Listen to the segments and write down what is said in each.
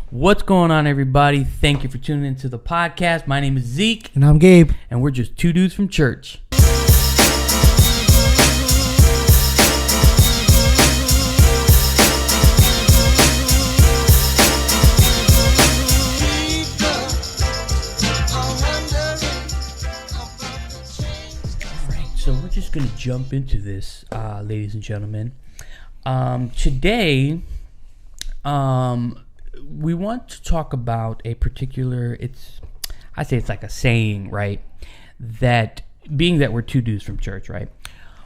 What's going on, everybody? Thank you for tuning into the podcast. My name is Zeke. And I'm Gabe. And we're just two dudes from church. So we're just going to jump into this, ladies and gentlemen. Today, we want to talk about a particular, I say it's like a saying, right? That being that we're two dudes from church, right?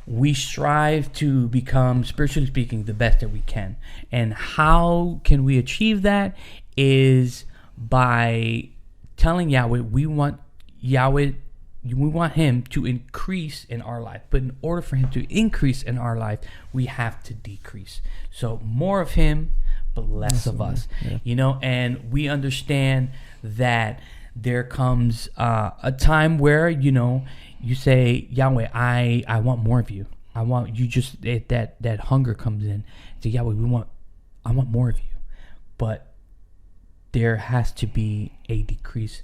We strive to become, spiritually speaking, the best that we can. And how can we achieve that is by telling Yahweh we want him to increase in our life. But in order for him to increase in our life, we have to decrease. So more of him, but less of us. Yeah. You know, and we understand that there comes a time where, you know, you say, Yahweh, I want more of you. I want you, just that hunger comes in. So Yahweh, I want more of you. But there has to be a decrease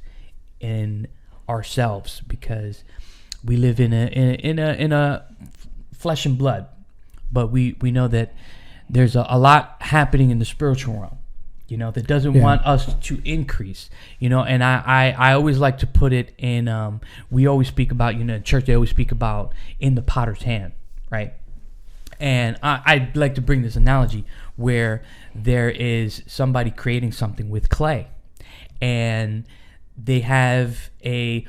in ourselves, because we live in a flesh and blood, but we know that there's a lot happening in the spiritual realm, you know, that doesn't want us to increase, you know. And I always like to put it in, we always speak about, you know, in church they always speak about in the potter's hand, right? And I'd like to bring this analogy where there is somebody creating something with clay, and they have you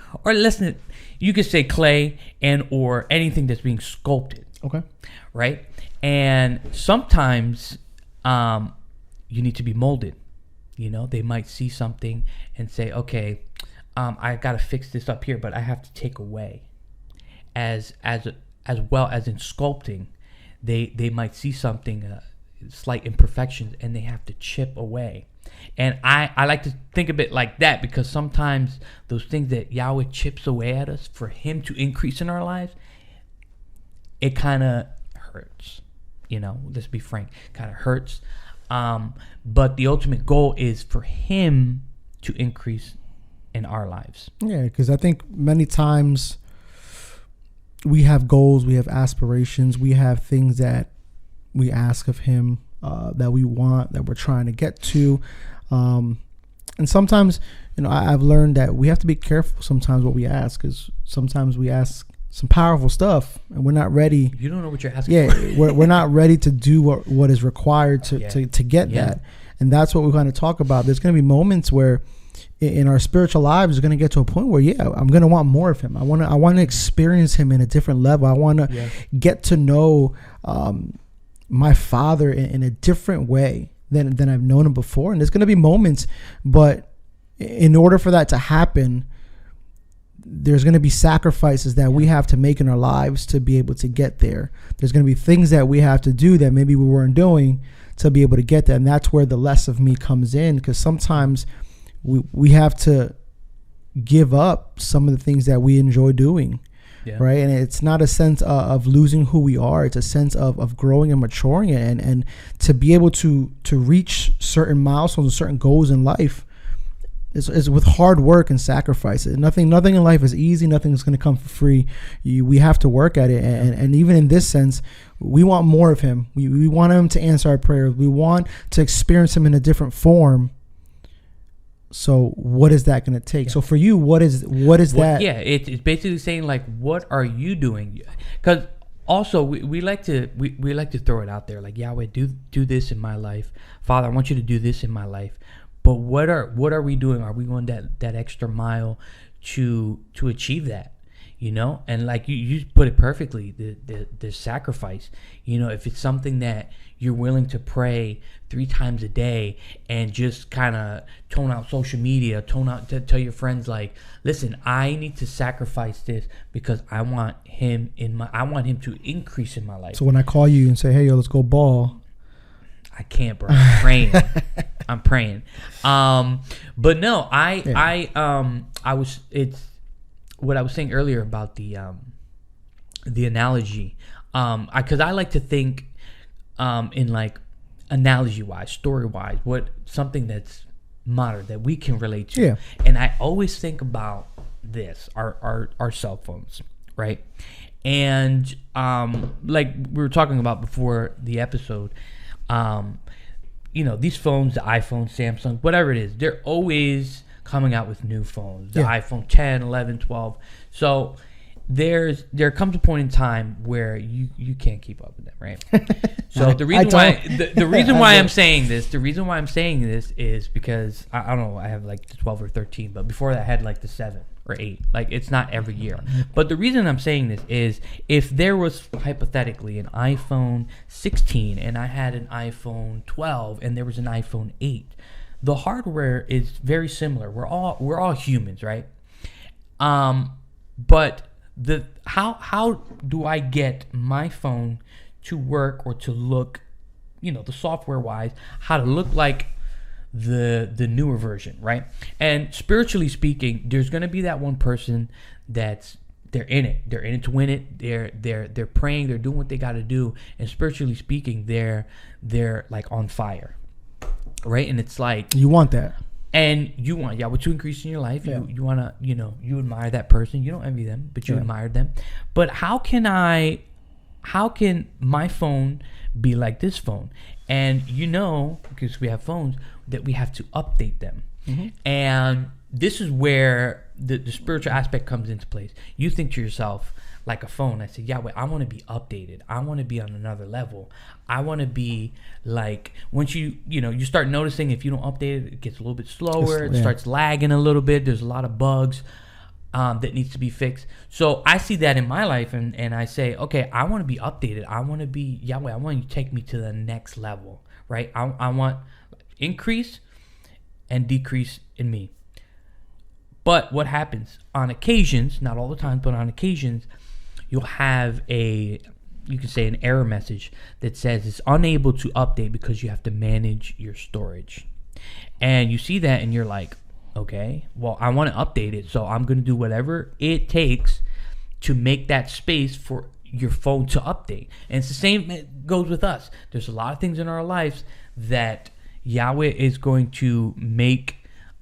could say clay and or anything that's being sculpted. Okay. Right? And sometimes you need to be molded. You know, they might see something and say, okay, I got to fix this up here, but I have to take away. As well as in sculpting, they might see something, slight imperfections, and they have to chip away. And I like to think of it like that, because sometimes those things that Yahweh chips away at us for him to increase in our lives, it kind of hurts. You know, let's be frank, kind of hurts. But the ultimate goal is for him to increase in our lives. Yeah, because I think many times we have goals, we have aspirations, we have things that we ask of him, that we want, that we're trying to get to. And sometimes, you know, I've learned that we have to be careful sometimes what we ask, because sometimes we ask some powerful stuff and we're not ready. You don't know what you're asking for. we're not ready to do what is required to get that. And that's what we're going to talk about. There's going to be moments where in our spiritual lives, we're going to get to a point where, I'm going to want more of him. I want to experience him in a different level. I want to get to know, my Father in a different way than I've known him before. And there's going to be moments, but in order for that to happen, there's going to be sacrifices that we have to make in our lives to be able to get there. There's going to be things that we have to do that maybe we weren't doing to be able to get there. And that's where the less of me comes in, because sometimes we have to give up some of the things that we enjoy doing. Yeah. Right. And it's not a sense of losing who we are. It's a sense of growing and maturing, and to be able to reach certain milestones and certain goals in life is with hard work and sacrifice. Nothing in life is easy. Nothing is going to come for free. We have to work at it. And even in this sense, we want more of him. We want him to answer our prayers. We want to experience him in a different form. So what is that going to take? Yeah. So for you, what is that? Yeah, it's basically saying, like, what are you doing? Because also we like to throw it out there, like, Yahweh, do this in my life. Father, I want you to do this in my life. But what are we doing? Are we going that extra mile to achieve that? You know, and like you put it perfectly, the sacrifice. You know, if it's something that you're willing to pray 3 times a day and just kind of tone out social media, to tell your friends, like, listen, I need to sacrifice this because I want him to increase in my life. So when I call you and say, hey, yo, let's go ball, I can't, bro. I'm praying. I'm praying. But no, it's what I was saying earlier about the analogy. Because I like to think in like analogy wise, story wise, what something that's modern that we can relate to. Yeah. And I always think about this, our cell phones, right? And like we were talking about before the episode, you know, these phones, the iPhone, Samsung, whatever it is, they're always coming out with new phones. The iPhone 10, 11, 12. So there comes a point in time where you can't keep up with them, right? So the reason why I'm saying this is because I don't know, I have like the 12 or 13, but before that I had like the 7 or 8. Like, it's not every year. But the reason I'm saying this is if there was hypothetically an iPhone 16 and I had an iPhone 12 and there was an iPhone 8, the hardware is very similar. We're all humans, right? But how do I get my phone to work or to look, you know, the software wise, how to look like the newer version, right? And spiritually speaking, there's going to be that one person they're in it to win it. They're praying, they're doing what they got to do, and spiritually speaking, they're like on fire, right? And it's like you want that. And you want Yahweh to increase in your life. Yeah. You want to, you know, you admire that person. You don't envy them, but you admire them. But how can my phone be like this phone? And you know, because we have phones, that we have to update them. Mm-hmm. And this is where the spiritual aspect comes into place. You think to yourself, like a phone, I say, Yahweh, I want to be updated. I want to be on another level. I want to be like, once you start noticing if you don't update it, it gets a little bit slower. It starts lagging a little bit. There's a lot of bugs that needs to be fixed. So I see that in my life, and I say, okay, I want to be updated. I want to be, Yahweh, I want you to take me to the next level, right? I want increase and decrease in me. But what happens on occasions, not all the time, but on occasions, you'll have you can say an error message that says it's unable to update because you have to manage your storage. And you see that and you're like, okay, well, I want to update it, so I'm going to do whatever it takes to make that space for your phone to update. And it's the same, it goes with us. There's a lot of things in our lives that Yahweh is going to make,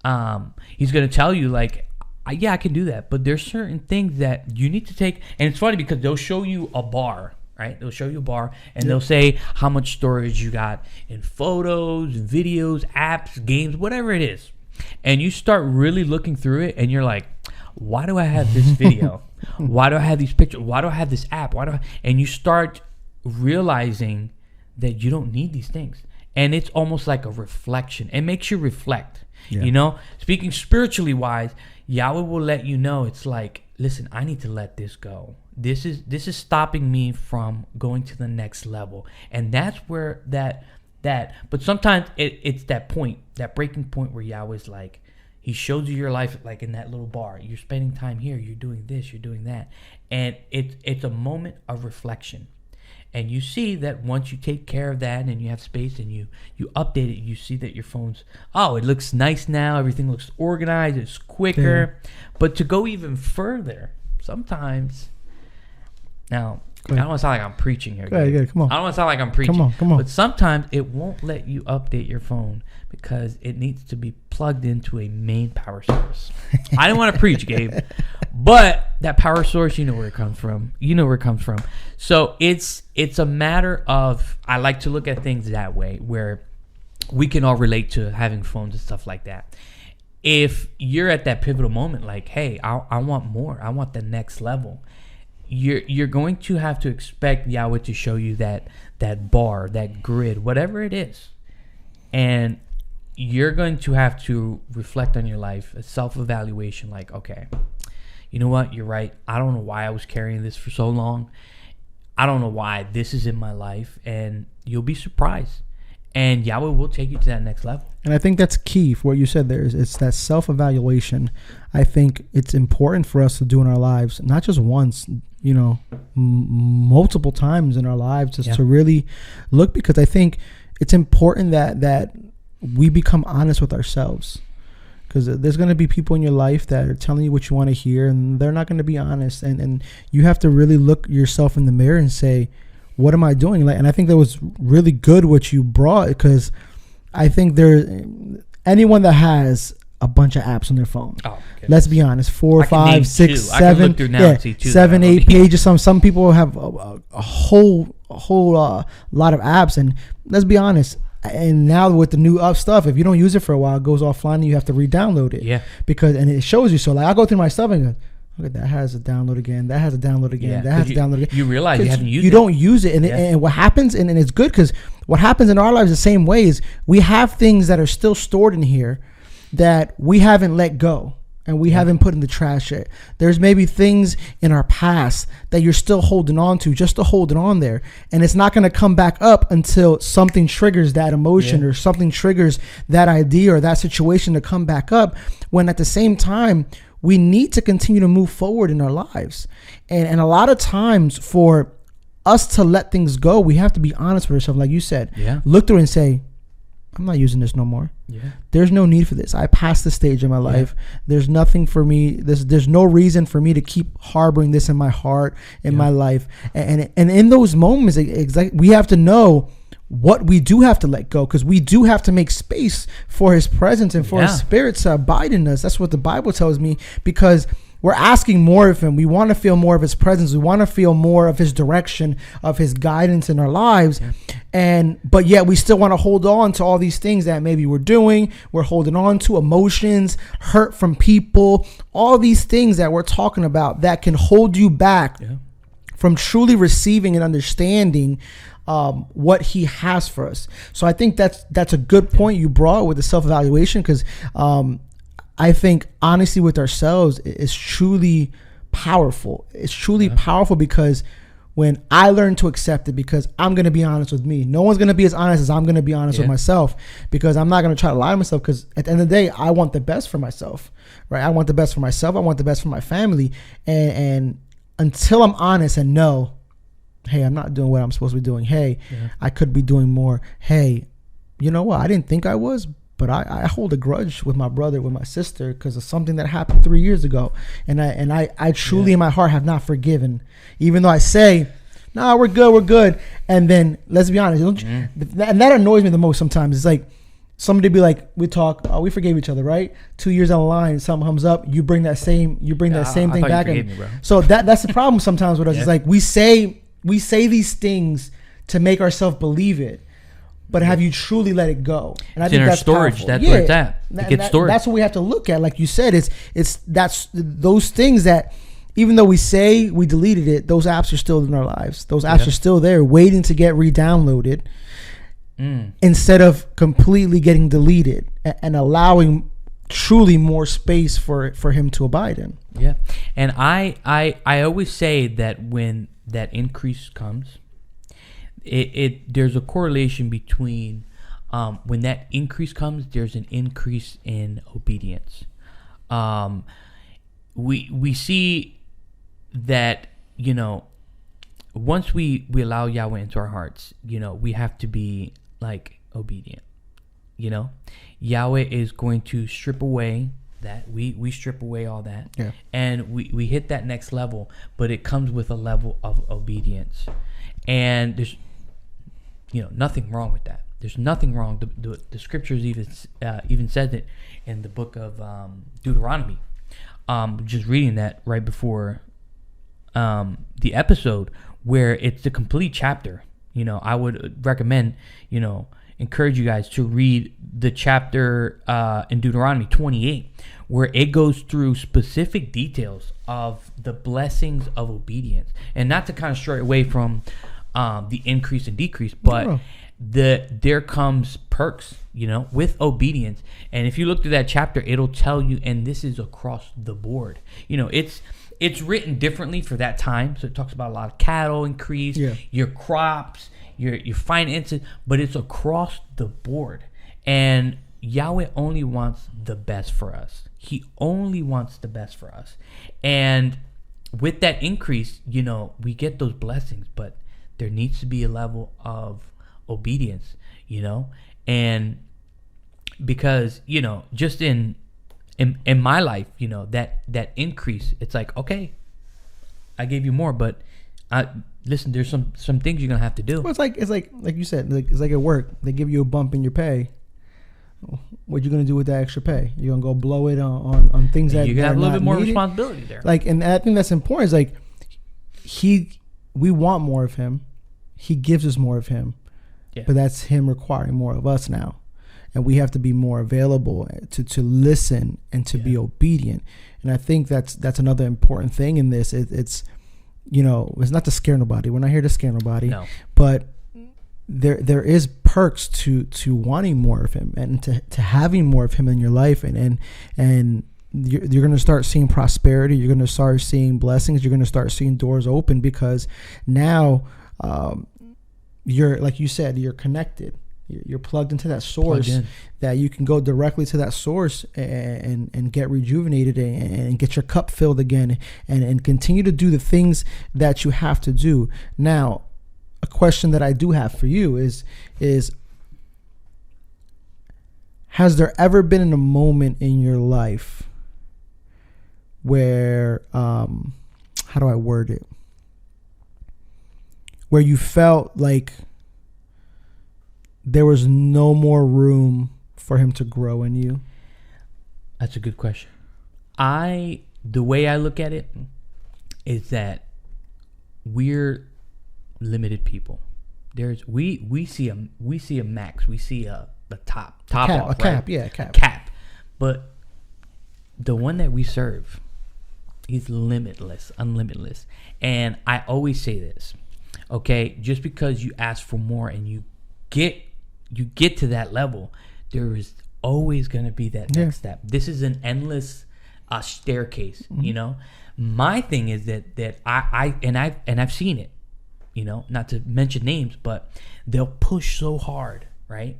he's going to tell you, like, yeah, I can do that. But there's certain things that you need to take. And it's funny because they'll show you a bar, right? They'll show you a bar and they'll say how much storage you got in photos, videos, apps, games, whatever it is. And you start really looking through it and you're like, why do I have this video? Why do I have these pictures? Why do I have this app? And you start realizing that you don't need these things. And it's almost like a reflection. It makes you reflect. Yeah. You know, speaking spiritually wise, Yahweh will let you know, it's like, listen, I need to let this go. This is stopping me from going to the next level. And that's where but sometimes it's that point, that breaking point where Yahweh's like, he shows you your life like in that little bar. You're spending time here, you're doing this, you're doing that. And it's a moment of reflection. And you see that once you take care of that and you have space and you update it, you see that your phone's, it looks nice now. Everything looks organized. It's quicker. Yeah. But to go even further, sometimes, now, I don't want to sound like I'm preaching here. Go ahead, come on. I don't want to sound like I'm preaching. Come on. But sometimes it won't let you update your phone because it needs to be plugged into a main power source. I didn't want to preach, Gabe. But that power source, you know where it comes from. So it's a matter of, I like to look at things that way, where we can all relate to having phones and stuff like that. If you're at that pivotal moment, like, hey, I want more. I want the next level. You're going to have to expect Yahweh to show you that bar, that grid, whatever it is. And you're going to have to reflect on your life, a self-evaluation, like, okay, you know what? You're right. I don't know why I was carrying this for so long. I don't know why this is in my life. And you'll be surprised. And Yahweh will take you to that next level. And I think that's key for what you said there. It's that self-evaluation. I think it's important for us to do in our lives, not just once, you know, multiple times in our lives, just to really look, because I think it's important that we become honest with ourselves. Because there's going to be people in your life that are telling you what you want to hear, and they're not going to be honest. And you have to really look yourself in the mirror and say, what am I doing? And I think that was really good what you brought, because I think anyone that has a bunch of apps on their phone. Oh, okay. Let's be honest. 4, 5, 6, 7, 7, 8 pages. Some people have a whole lot of apps, and let's be honest. And now with the new up stuff, if you don't use it for a while, it goes offline and you have to re-download it. Yeah. And it shows you. So like I go through my stuff and go, look, that has a download again. That has a download again. Yeah, that has a download again. You realize you haven't used it. You don't use it. And what happens, and it's good because what happens in our lives the same way is we have things that are still stored in here that we haven't let go and we haven't put in the trash yet. There's maybe things in our past that you're still holding on to just to hold it on there. And it's not going to come back up until something triggers that emotion or something triggers that idea or that situation to come back up, when at the same time, we need to continue to move forward in our lives. And a lot of times for us to let things go, we have to be honest with ourselves. Like you said, look through and say, I'm not using this no more. Yeah. There's no need for this. I passed the stage in my life. There's nothing for me. There's no reason for me to keep harboring this in my heart, in my life. And in those moments, we have to know what we do have to let go, because we do have to make space for his presence and for his spirit to abide in us. That's what the Bible tells me, because we're asking more of him. We want to feel more of his presence. We want to feel more of his direction, of his guidance in our lives. But yet we still want to hold on to all these things that maybe we're doing. We're holding on to emotions, hurt from people, all these things that we're talking about that can hold you back from truly receiving and understanding what he has for us. So I think that's a good point you brought with the self-evaluation, because I think honesty with ourselves is truly powerful. It's truly powerful because when I learn to accept it, because I'm going to be honest with me. No one's going to be as honest as I'm going to be honest with myself, because I'm not going to try to lie to myself, because at the end of the day, I want the best for myself, right? I want the best for myself. I want the best for my family. And until I'm honest and know, hey, I'm not doing what I'm supposed to be doing. Hey, I could be doing more. Hey, you know what? I didn't think I was, but I hold a grudge with my brother, with my sister, because of something that happened 3 years ago. And I truly in my heart have not forgiven, even though I say, nah, we're good. And then let's be honest, and that annoys me the most sometimes. It's like somebody be like, we talk, oh, we forgave each other, right? 2 years down the line, something comes up, you bring that same thing back. So that's the problem sometimes with us. It's like we say these things to make ourselves believe it. But have you truly let it go? And I think that's storage. Powerful. That's where it's at. It gets stored. That's what we have to look at. Like you said, that's those things that, even though we say we deleted it, those apps are still in our lives. Those apps are still there, waiting to get re-downloaded, instead of completely getting deleted and allowing truly more space for him to abide in. Yeah, and I always say that when that increase comes, there's a correlation between when that increase comes, there's an increase in obedience. We see that, once we allow Yahweh into our hearts, we have to be like obedient. Yahweh is going to strip away that. We strip away all that, and we hit that next level, but it comes with a level of obedience, and there's nothing wrong with that. There's nothing wrong. The scriptures even says it in the book of Deuteronomy. Just reading that right before the episode, where it's the complete chapter. I would recommend, encourage you guys to read the chapter in Deuteronomy 28, where it goes through specific details of the blessings of obedience, and not to kind of stray away from the increase and decrease, but there comes perks, with obedience. And if you look through that chapter, it'll tell you, and this is across the board. It's written differently for that time. So it talks about a lot of cattle increase, your crops, your finances, but it's across the board. And Yahweh only wants the best for us. He only wants the best for us. And with that increase, we get those blessings, but there needs to be a level of obedience, and because, just in my life, that increase, it's like, okay, I gave you more, but listen, there's some things you're gonna have to do. Well, it's like you said, it's like at work, they give you a bump in your pay, what you gonna do with that extra pay? You're gonna go blow it on things that you have a little bit more needed? responsibility there. Like, and I think that's important. Is like we want more of him. He gives us more of him, but that's him requiring more of us now, and we have to be more available to listen and to be obedient. And I think that's another important thing in this. It's it's not to scare nobody. We're not here to scare nobody. No. But there is perks to wanting more of him and to having more of him in your life, and you're going to start seeing prosperity. You're going to start seeing blessings. You're going to start seeing doors open, because now you're, like you said, you're connected. You're plugged into that source, that you can go directly to that source and get rejuvenated and get your cup filled again, and continue to do the things that you have to do. Now, a question that I do have for you is has there ever been a moment in your life where, how do I word it, where you felt like there was no more room for him to grow in you? That's a good question. The way I look at it is that we're limited people. We see a max. We see a top off, a cap, right? Cap. But the one that we serve, he's limitless, unlimitless. And I always say this, okay? Just because you ask for more and you get to that level, there is always going to be that next step. This is an endless staircase. My thing is that I've seen it, not to mention names, but they'll push so hard, right?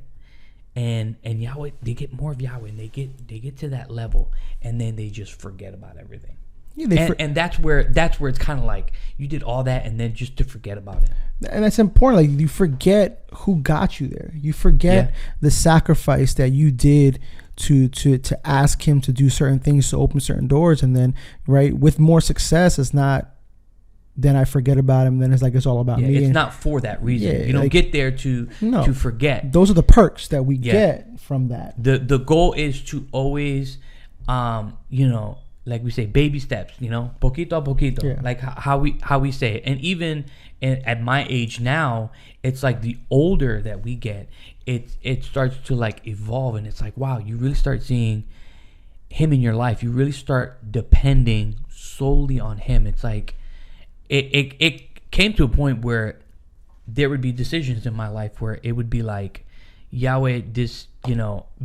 And Yahweh, they get more of Yahweh, and they get to that level, and then they just forget about everything. And that's where it's kind of like you did all that and then just to forget about it. And that's important. Like, you forget who got you there. You forget the sacrifice that you did to ask him to do certain things, to open certain doors. And then, right, with more success, it's not, then I forget about him. Then it's like, it's all about me. It's not for that reason. You don't get there to forget. Those are the perks that we get from that. The goal is to always, like we say, baby steps, poquito a poquito, like how we say it. And even at my age now, it's like the older that we get, it starts to like evolve, and it's like, wow, you really start seeing him in your life. You really start depending solely on him. It's like it came to a point where there would be decisions in my life where it would be like, Yahweh, this,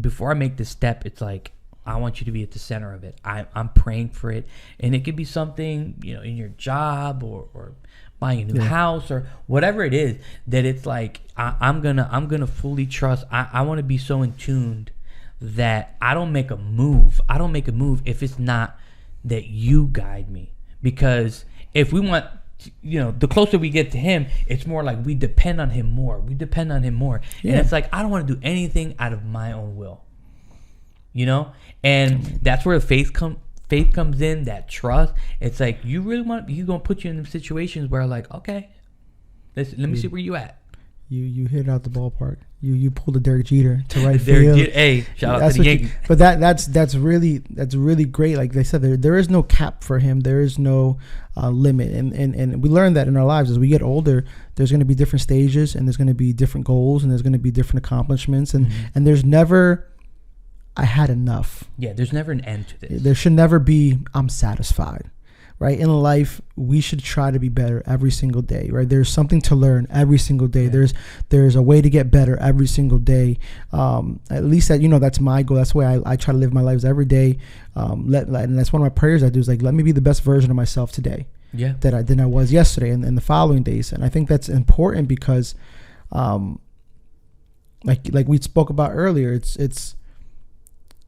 before I make this step, it's like, I want you to be at the center of it. I'm praying for it. And it could be something, in your job or buying a new house or whatever it is, that it's like, I'm gonna fully trust. I want to be so in tuned that I don't make a move. I don't make a move if it's not that you guide me. Because if we want, the closer we get to him, it's more like we depend on him more. And it's like, I don't want to do anything out of my own will. And that's where faith comes in, that trust. It's like, you really want, he's going to put you in situations where like, okay, let me see where you at. You hit it out the ballpark. You pulled a Derek Jeter to right field. Hey, shout out to the Yankees. But that's really great. Like they said, there is no cap for him. There is no limit. And we learn that in our lives as we get older. There's going to be different stages, and there's going to be different goals, and there's going to be different accomplishments, and there's never, I had enough. Yeah, there's never an end to this. There should never be, I'm satisfied, right? In life, we should try to be better every single day, right? There's something to learn every single day. Yeah. There's a way to get better every single day. At least that's my goal. That's the way I try to live my lives every day. And that's one of my prayers I do, is like, let me be the best version of myself today. Yeah. Than I was yesterday and the following days. And I think that's important because, like we spoke about earlier,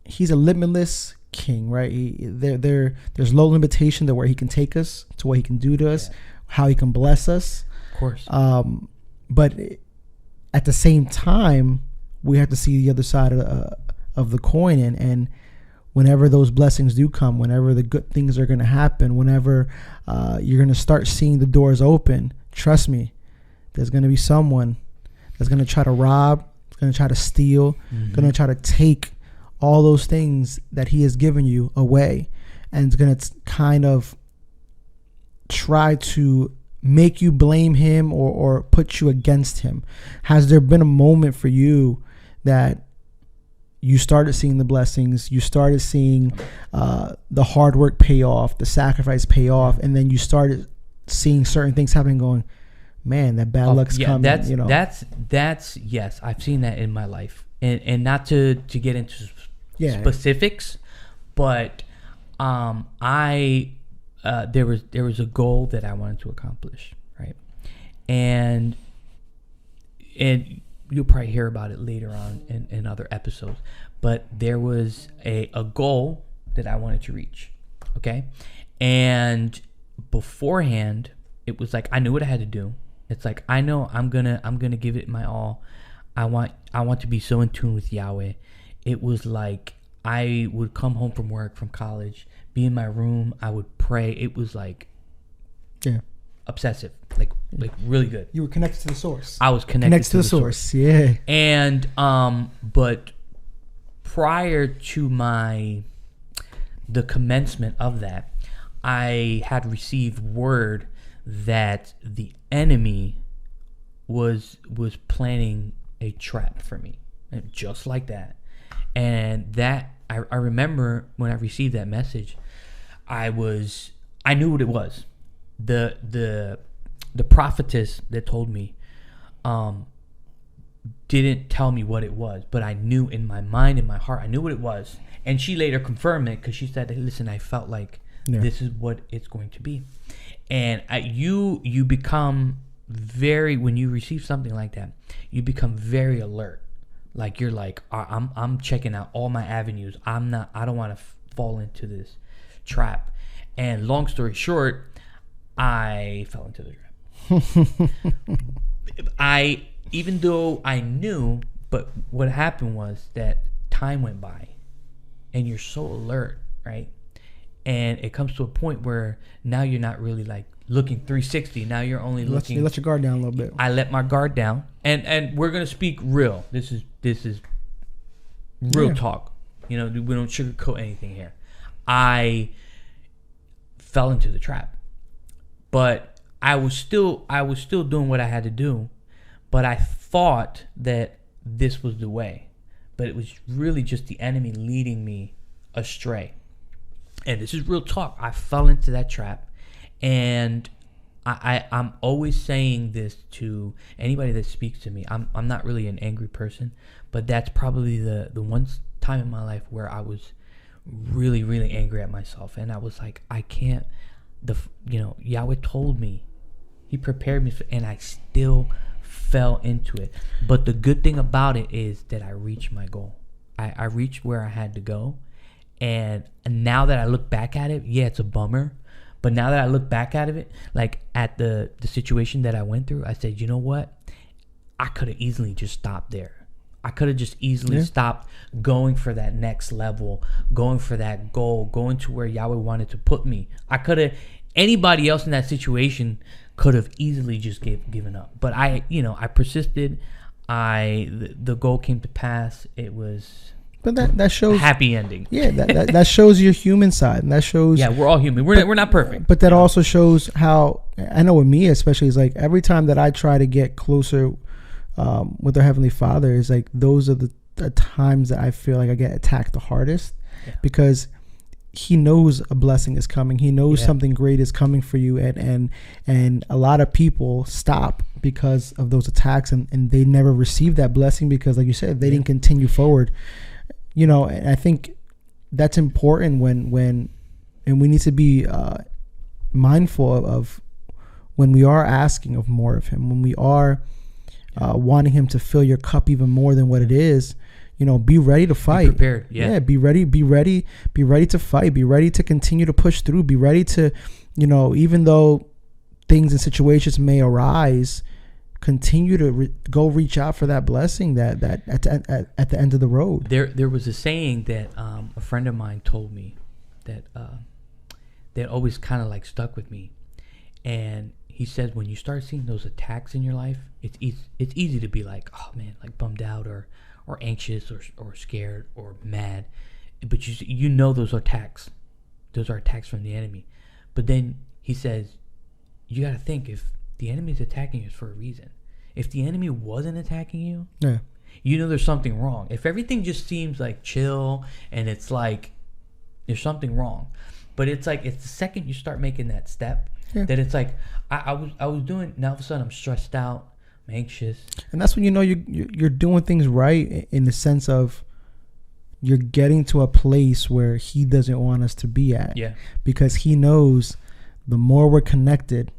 he's a limitless king, right? There's low limitation to where he can take us, to what he can do to us, how he can bless us. Of course. But at the same time, we have to see the other side of the coin, and whenever those blessings do come, whenever the good things are going to happen, whenever you're going to start seeing the doors open, trust me, there's going to be someone that's going to try to rob, going to try to steal, going to try to take all those things that he has given you away, and it's going to kind of try to make you blame him or put you against him. Has there been a moment for you that you started seeing the blessings, you started seeing the hard work pay off, the sacrifice pay off, and then you started seeing certain things happening, going, man, that bad luck's coming? That's yes, I've seen that in my life, and not to get into specifics, but there was a goal that I wanted to accomplish, right? And you'll probably hear about it later on in other episodes, but there was a goal that I wanted to reach, okay? And beforehand, it was like I knew what I had to do. It's like I know I'm gonna give it my all. I want to be so in tune with Yahweh. It was like I would come home from work, from college, be in my room, I would pray. It was like obsessive, like really good. You were connected to the source. I was connected to the source. Yeah. And but prior to the commencement of that, I had received word that the enemy was planning a trap for me, and just like that. And that I remember when I received that message, I knew what it was. The prophetess that told me didn't tell me what it was, but I knew in my mind, in my heart, I knew what it was. And she later confirmed it, because she said, hey, listen, I felt like this is what it's going to be. And you become when you receive something like that, you become very alert. Like you're like, I'm checking out all my avenues. I don't want to fall into this trap. And long story short, I fell into the trap. Even though I knew, but what happened was that time went by, and you're so alert, right? And it comes to a point where now you're not really like looking 360. Now you're only looking. You let your guard down a little bit. I let my guard down, and we're gonna speak real. This is real talk. We don't sugarcoat anything here. I fell into the trap, but I was still doing what I had to do. But I thought that this was the way, but it was really just the enemy leading me astray. And this is real talk. I fell into that trap, and I'm always saying this to anybody that speaks to me. I'm not really an angry person, but that's probably the one time in my life where I was really, really angry at myself, and I was like, I can't. Yahweh told me, He prepared me, and I still fell into it. But the good thing about it is that I reached my goal. I reached where I had to go. And now that I look back at it, it's a bummer. But now that I look back at it, like at the situation that I went through, I said, you know what? I could have easily just stopped there. I could have just easily stopped going for that next level, going for that goal, going to where Yahweh wanted to put me. Anybody else in that situation could have easily just given up. But I persisted. The goal came to pass. It was... But that shows a happy ending. Yeah, that shows your human side, and that shows. Yeah, we're all human. We're not perfect. But that also shows how, I know with me especially, is like every time that I try to get closer with our Heavenly Father, is like those are the times that I feel like I get attacked the hardest, because He knows a blessing is coming. He knows something great is coming for you, and a lot of people stop because of those attacks, and they never receive that blessing because, like you said, they didn't continue forward. And I think that's important when we need to be mindful of when we are asking of more of Him, when we are wanting Him to fill your cup even more than what it is. Be ready to fight. Be prepared. Yeah. Be ready to fight. Be ready to continue to push through. Be ready to, even though things and situations may arise, continue to reach out for that blessing that at the end of the road. There was a saying that a friend of mine told me that always kind of like stuck with me, and he says when you start seeing those attacks in your life, it's easy to be like, oh man, like bummed out or anxious or scared or mad. But you know those are attacks. Those are attacks from the enemy. But then he says, you got to think, if the enemy is attacking you, it's for a reason. If the enemy wasn't attacking you, you know there's something wrong. If everything just seems like chill and it's like there's something wrong. But it's like, it's the second you start making that step that it's like, I was doing, now all of a sudden I'm stressed out, I'm anxious. And that's when you know you're doing things right, in the sense of you're getting to a place where he doesn't want us to be at. Yeah. Because he knows the more we're connected,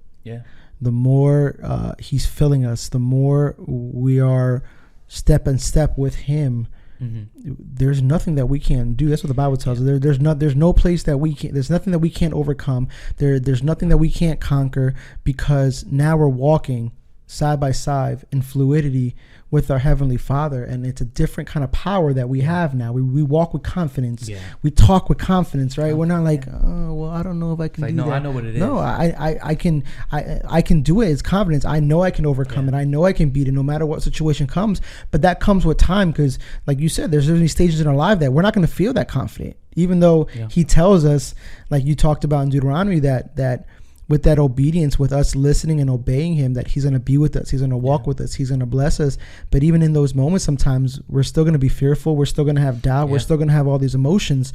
the more he's filling us, the more we are step and step with him. There's nothing that we can't do. That's what the Bible tells us. There's no place that we can't. There's nothing that we can't overcome. There's nothing that we can't conquer, because now we're walking side by side in fluidity with our Heavenly Father, and it's a different kind of power that we have now. We walk with confidence. We talk with confidence, right? We're not like, oh well, I don't know if I can do that. I know what it is. No, I can do it. It's confidence. I know I can overcome it. I know I can beat it no matter what situation comes. But that comes with time, because like you said, there's many stages in our life that we're not going to feel that confident, even though he tells us, like you talked about in Deuteronomy, that with that obedience, with us listening and obeying him, that he's going to be with us, he's going to walk with us, he's going to bless us. But even in those moments, sometimes we're still going to be fearful, we're still going to have doubt, we're still going to have all these emotions.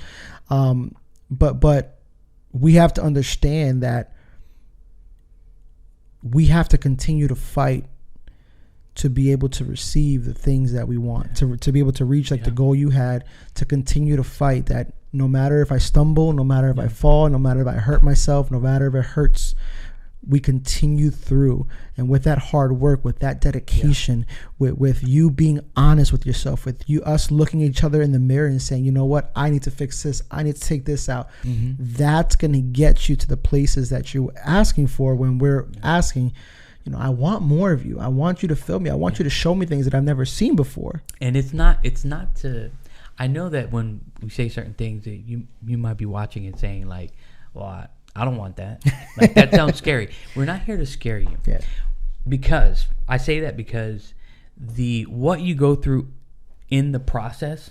But we have to understand that we have to continue to fight to be able to receive the things that we want, to be able to reach the goal you had, to continue to fight that. No matter if I stumble, no matter if I fall, no matter if I hurt myself, no matter if it hurts, we continue through. And with that hard work, with that dedication, with you being honest with yourself, with us looking at each other in the mirror and saying, you know what, I need to fix this, I need to take this out. That's going to get you to the places that you're asking for, when we're asking, you know, I want more of you. I want you to fill me. I want you to show me things that I've never seen before. And it's not to... I know that when we say certain things, that you might be watching and saying like, well, I don't want that. Like, that sounds scary. We're not here to scare you. Because I say that because what you go through in the process,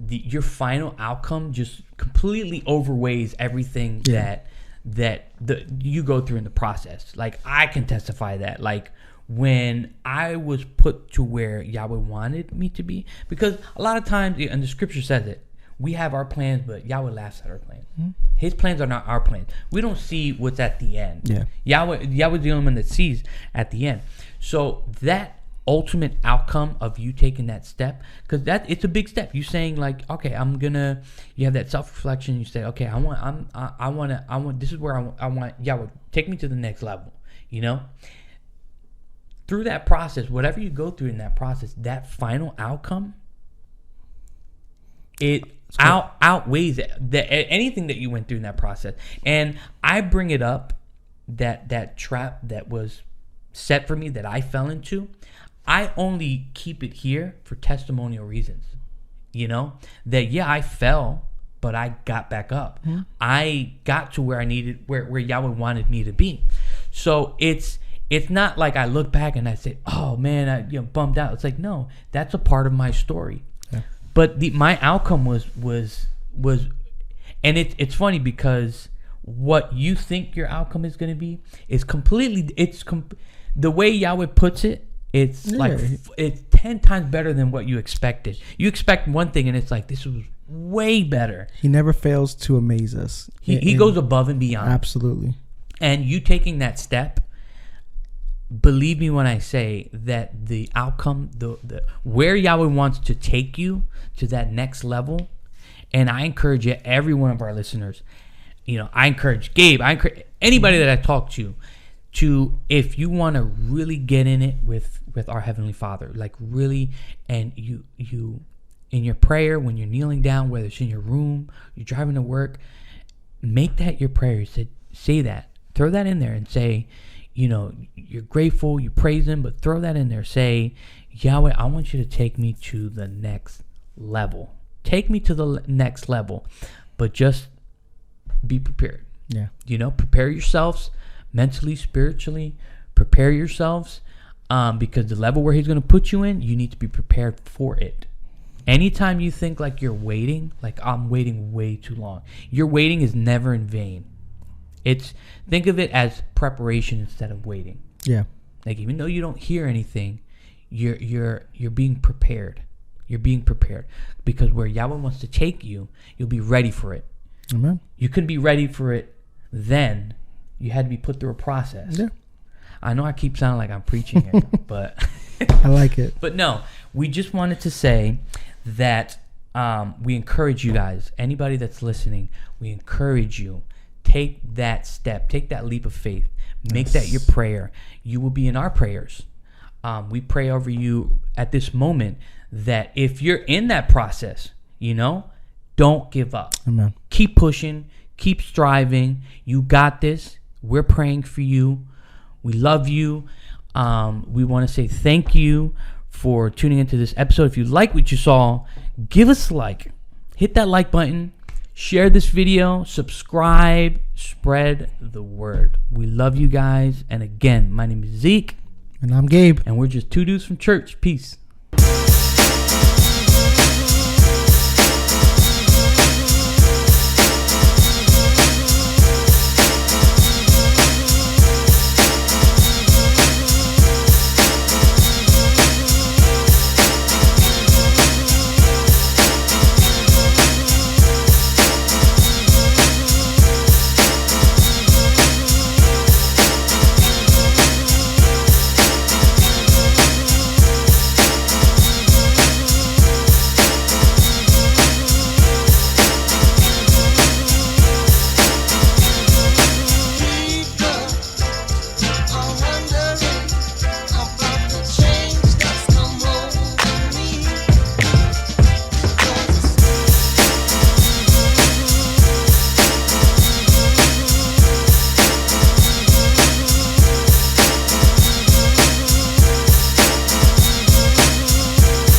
your final outcome just completely overweighs everything that you go through in the process. Like, I can testify that. Like, when I was put to where Yahweh wanted me to be, because a lot of times, and the scripture says it, we have our plans, but Yahweh laughs at our plans. His plans are not our plans. We don't see what's at the end. Yahweh's the only one that sees at the end. So that ultimate outcome of you taking that step, because it's a big step. You saying like, okay, you have that self-reflection. You say, okay, I want. This is where I want Yahweh, take me to the next level. You know. Through that process, whatever you go through in that process, that final outcome, it outweighs anything that you went through in that process. And I bring it up, that trap that was set for me, that I fell into, I only keep it here for testimonial reasons. You know, that I fell, but I got back up. I got to where I needed, where Yahweh wanted me to be. So it's not like I look back and I say, oh man, I bummed out. It's like, no, that's a part of my story. But my outcome was, and it's funny because what you think your outcome is going to be is completely, the way Yahweh puts it, it's like, it's 10 times better than what you expected. You expect one thing and it's like, this was way better. He never fails to amaze us. He goes above and beyond. Absolutely. And you taking that step, believe me when I say that the outcome, the where Yahweh wants to take you to that next level, and I encourage every one of our listeners, I encourage Gabe, I encourage anybody that I talk to, if you want to really get in it with our Heavenly Father, like really, and you in your prayer, when you're kneeling down, whether it's in your room, you're driving to work, make that your prayer. Say that, throw that in there and say, you're grateful, you praise him, but throw that in there. Say, Yahweh, I want you to take me to the next level. Take me to the next level, but just be prepared. Prepare yourselves mentally, spiritually, prepare yourselves, because the level where he's going to put you in, you need to be prepared for it. Anytime you think like you're waiting, like I'm waiting way too long, your waiting is never in vain. Think of it as preparation instead of waiting. Yeah. Like even though you don't hear anything, you're being prepared. You're being prepared, because where Yahweh wants to take you, you'll be ready for it. Amen. You couldn't be ready for it then. You had to be put through a process. Yeah. I know I keep sounding like I'm preaching it, but I like it. But no, we just wanted to say that we encourage you guys, anybody that's listening, we encourage you, take that step, take that leap of faith, make that your prayer. You will be in our prayers. We pray over you at this moment that if you're in that process, don't give up. Amen. Keep pushing, keep striving. You got this. We're praying for you. We love you. We want to say thank you for tuning into this episode. If you like what you saw, give us a like. Hit that like button. Share this video. Subscribe. Spread the word. We love you guys. And again, my name is Zeke. And I'm Gabe. And we're just two dudes from church. Peace.